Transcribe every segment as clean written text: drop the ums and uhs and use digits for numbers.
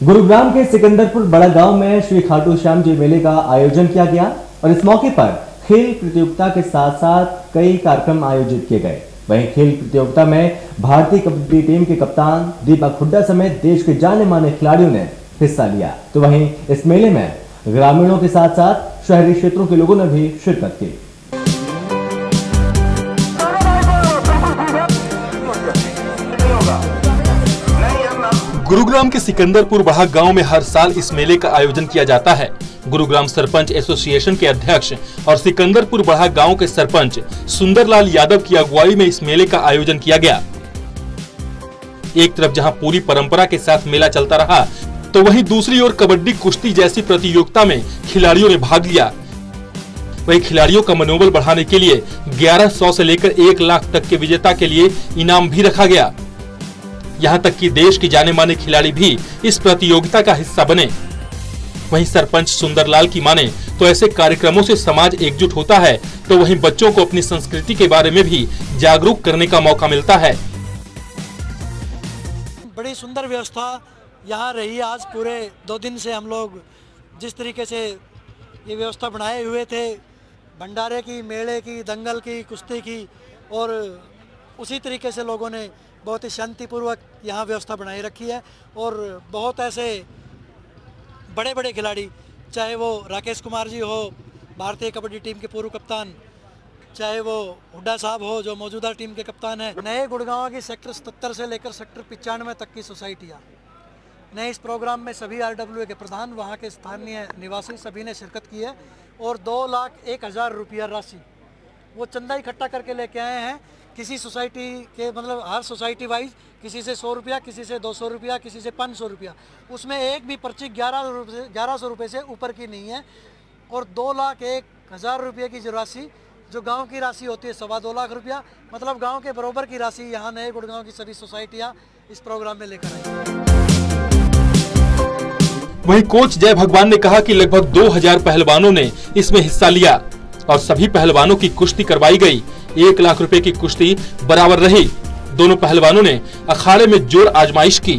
गुरुग्राम के सिकंदरपुर बड़ा गांव में श्री खाटू श्याम जी मेले का आयोजन किया गया और इस मौके पर खेल प्रतियोगिता के साथ साथ कई कार्यक्रम आयोजित किए गए। वहीं खेल प्रतियोगिता में भारतीय कबड्डी टीम के कप्तान दीपक हुड्डा समेत देश के जाने माने खिलाड़ियों ने हिस्सा लिया। तो वहीं इस मेले में ग्रामीणों के साथ साथ शहरी क्षेत्रों के लोगों ने भी शिरकत की। गुरुग्राम के सिकंदरपुर बड़ा गांव में हर साल इस मेले का आयोजन किया जाता है। गुरुग्राम सरपंच एसोसिएशन के अध्यक्ष और सिकंदरपुर बड़ा गांव के सरपंच सुंदरलाल यादव की अगुवाई में इस मेले का आयोजन किया गया। एक तरफ जहां पूरी परंपरा के साथ मेला चलता रहा, तो वहीं दूसरी ओर कबड्डी, कुश्ती जैसी प्रतियोगिता में खिलाड़ियों ने भाग लिया। वहीं खिलाड़ियों का मनोबल बढ़ाने के लिए 1100 से लेकर 1 लाख तक के विजेता के लिए इनाम भी रखा गया। यहाँ तक कि देश के जाने माने खिलाड़ी भी इस प्रतियोगिता का हिस्सा बने। वहीं सरपंच सुंदरलाल की माने तो ऐसे कार्यक्रमों से समाज एकजुट होता है, तो वहीं बच्चों को अपनी संस्कृति के बारे में भी जागरूक करने का मौका मिलता है। बड़ी सुंदर व्यवस्था यहाँ रही। आज पूरे 2 दिन से हम लोग जिस तरीके से ये व्यवस्था बनाए हुए थे, भंडारे की, मेले की, दंगल की, कुश्ती की, और उसी तरीके से लोगों ने बहुत ही शांतिपूर्वक यहाँ व्यवस्था बनाई रखी है। और बहुत ऐसे बड़े बड़े खिलाड़ी, चाहे वो राकेश कुमार जी हो, भारतीय कबड्डी टीम के पूर्व कप्तान, चाहे वो हुड्डा साहब हो जो मौजूदा टीम के कप्तान हैं। नए गुड़गांव की सेक्टर 77 से लेकर सेक्टर 95 तक की सोसाइटियाँ नए इस प्रोग्राम में सभी RWA के प्रधान, वहाँ के स्थानीय निवासी सभी ने शिरकत की है। और 2,01,000 रुपया राशि वो चंदा इकट्ठा करके लेके आए हैं। किसी सोसाइटी के मतलब हर सोसाइटी वाइज किसी से 100 रुपया, किसी से 200 रुपया, किसी से 500 रुपया, उसमें एक भी पर्ची 1100 रुपये से ऊपर की नहीं है। और 2,01,000 रुपये की जो राशि, जो गांव की राशि होती है 2.25 लाख रुपया, मतलब गांव के बराबर की राशि यहाँ नए गुड़गांव की सभी सोसाइटियाँ इस प्रोग्राम में लेकर आई। वहीं कोच जय भगवान ने कहा कि लगभग 2000 पहलवानों ने इसमें हिस्सा लिया और सभी पहलवानों की कुश्ती करवाई गई। 1 लाख रुपए की कुश्ती बराबर रही। दोनों पहलवानों ने अखाड़े में जोर आजमाइश की।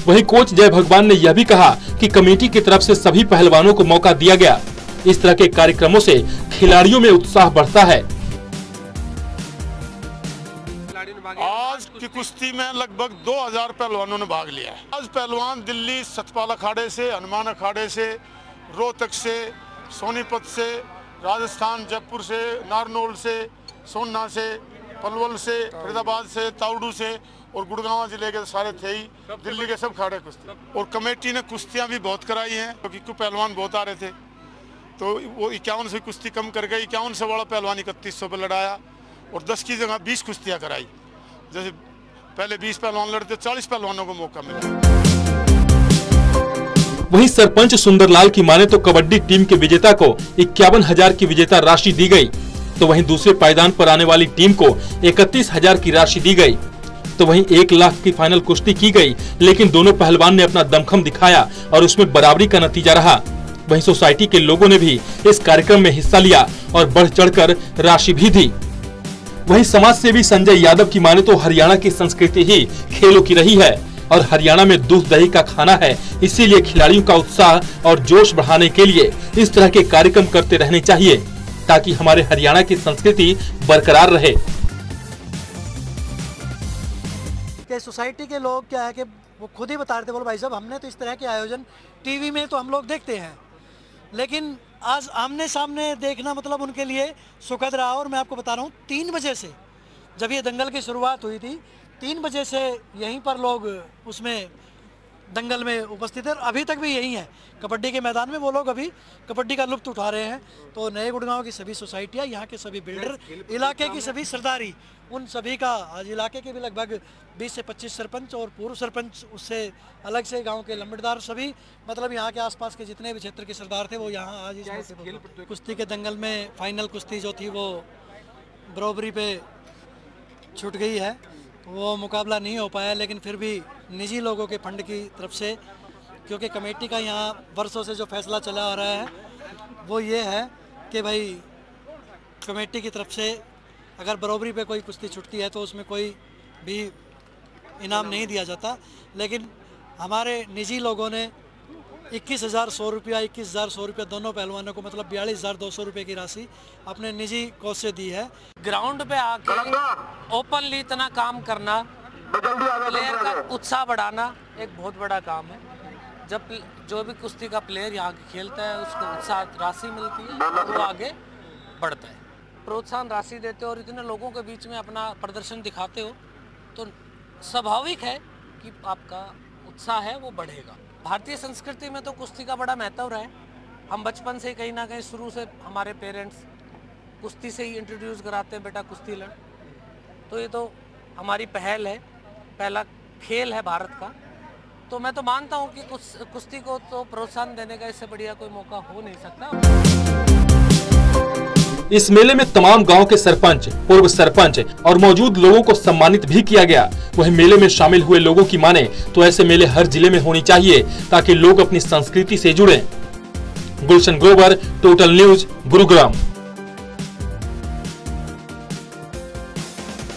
वहीं कोच जय भगवान ने यह भी कहा कि कमेटी की तरफ से सभी पहलवानों को मौका दिया गया। इस तरह के कार्यक्रमों से खिलाड़ियों में उत्साह बढ़ता है। आज की कुश्ती में लगभग 2000 पहलवानों ने भाग लिया है। आज पहलवान दिल्ली सतपाल अखाड़े से, हनुमान अखाड़े से, रोहतक से, सोनीपत से, राजस्थान जयपुर से, नारनौल से, सोन्ना से, पलवल से, फरीदाबाद से, ताउडू से और गुड़गांव जिले के सारे थे ही, दिल्ली के सब खाड़े कुश्ती। और कमेटी ने कुश्तियां भी बहुत कराई हैं क्योंकि पहलवान बहुत आ रहे थे, तो वो 51 से कुश्ती कम कर गई। 51 से बड़ा पहलवान 3100 पे लड़ाया और 10 की जगह 20 कुश्तियां कराई। जैसे पहले 20 पहलवान लड़ते, 40 पहलवानों को मौका मिला। वहीं सरपंच सुंदरलाल की माने तो कबड्डी टीम के विजेता को 51,000 की विजेता राशि दी गई, तो वहीं दूसरे पायदान पर आने वाली टीम को 31,000 की राशि दी गई। तो वहीं 1 लाख की फाइनल कुश्ती की गई, लेकिन दोनों पहलवान ने अपना दमखम दिखाया और उसमें बराबरी का नतीजा रहा। वहीं सोसाइटी के लोगों ने भी इस कार्यक्रम में हिस्सा लिया और बढ़ चढ़कर राशि भी दी। वहीं समाज सेवी संजय यादव की माने तो हरियाणा की संस्कृति ही खेलों की रही है और हरियाणा में दूध दही का खाना है, इसीलिए खिलाड़ियों का उत्साह और जोश बढ़ाने के लिए इस तरह के कार्यक्रम करते रहने चाहिए ताकि हमारे हरियाणा की संस्कृति बरकरार रहे। सोसाइटी के लोग क्या है कि वो खुद ही बता रहे थे, बोलो भाई साहब हमने तो इस तरह के आयोजन टीवी में तो हम लोग देखते हैं, लेकिन आज आमने सामने देखना मतलब उनके लिए सुखद रहा। और मैं आपको बता रहा हूँ 3 बजे से जब ये दंगल की शुरुआत हुई थी, 3 बजे से यहीं पर लोग उसमें दंगल में उपस्थित है। अभी तक भी यही है कबड्डी के मैदान में, वो लोग अभी कबड्डी का लुत्फ उठा रहे हैं। तो नए गुड़गांव की सभी सोसाइटियाँ, यहाँ के सभी बिल्डर, इलाके की सभी सरदारी, उन सभी का आज इलाके के भी लगभग 20 से 25 सरपंच और पूर्व सरपंच, उससे अलग से गांव के लंबड़दार, सभी मतलब यहाँ के आसपास के जितने भी क्षेत्र के सरदार थे वो यहाँ आज इस कुश्ती के दंगल में फाइनल कुश्ती जो थी वो बराबरी पे छूट गई है, तो वो मुकाबला नहीं हो पाया। लेकिन फिर भी निजी लोगों के फंड की तरफ से, क्योंकि कमेटी का यहाँ वर्षों से जो फैसला चला आ रहा है वो ये है कि भाई कमेटी की तरफ से अगर बराबरी पे कोई कुश्ती छूटती है तो उसमें कोई भी इनाम नहीं दिया जाता। लेकिन हमारे निजी लोगों ने 21,100 रुपया 21,100 रुपया दोनों पहलवानों को मतलब 42,200 रुपये की राशि अपने निजी कोष से दी है। ग्राउंड पे आके ओपनली इतना काम करना, प्लेयर का उत्साह बढ़ाना एक बहुत बड़ा काम है। जब जो भी कुश्ती का प्लेयर यहाँ खेलता है उसको उत्साह राशि मिलती है, वो आगे बढ़ता है। प्रोत्साहन राशि देते हो और इतने लोगों के बीच में अपना प्रदर्शन दिखाते हो तो स्वाभाविक है कि आपका उत्साह है वो बढ़ेगा। भारतीय संस्कृति में तो कुश्ती का बड़ा महत्व रहा है। हम बचपन से कहीं ना कहीं शुरू से हमारे पेरेंट्स कुश्ती से ही इंट्रोड्यूस कराते हैं, बेटा कुश्ती लड़। तो ये तो हमारी पहल है, पहला खेल है भारत का। तो मैं तो मानता हूँ कि कुश्ती को तो प्रोत्साहन देने का इससे बढ़िया कोई मौका हो नहीं सकता। इस मेले में तमाम गांव के सरपंच, पूर्व सरपंच और मौजूद लोगों को सम्मानित भी किया गया। वहीं मेले में शामिल हुए लोगों की माने तो ऐसे मेले हर जिले में होनी चाहिए ताकि लोग अपनी संस्कृति से जुड़ें। Gulshan Grover, total news, Gurugram.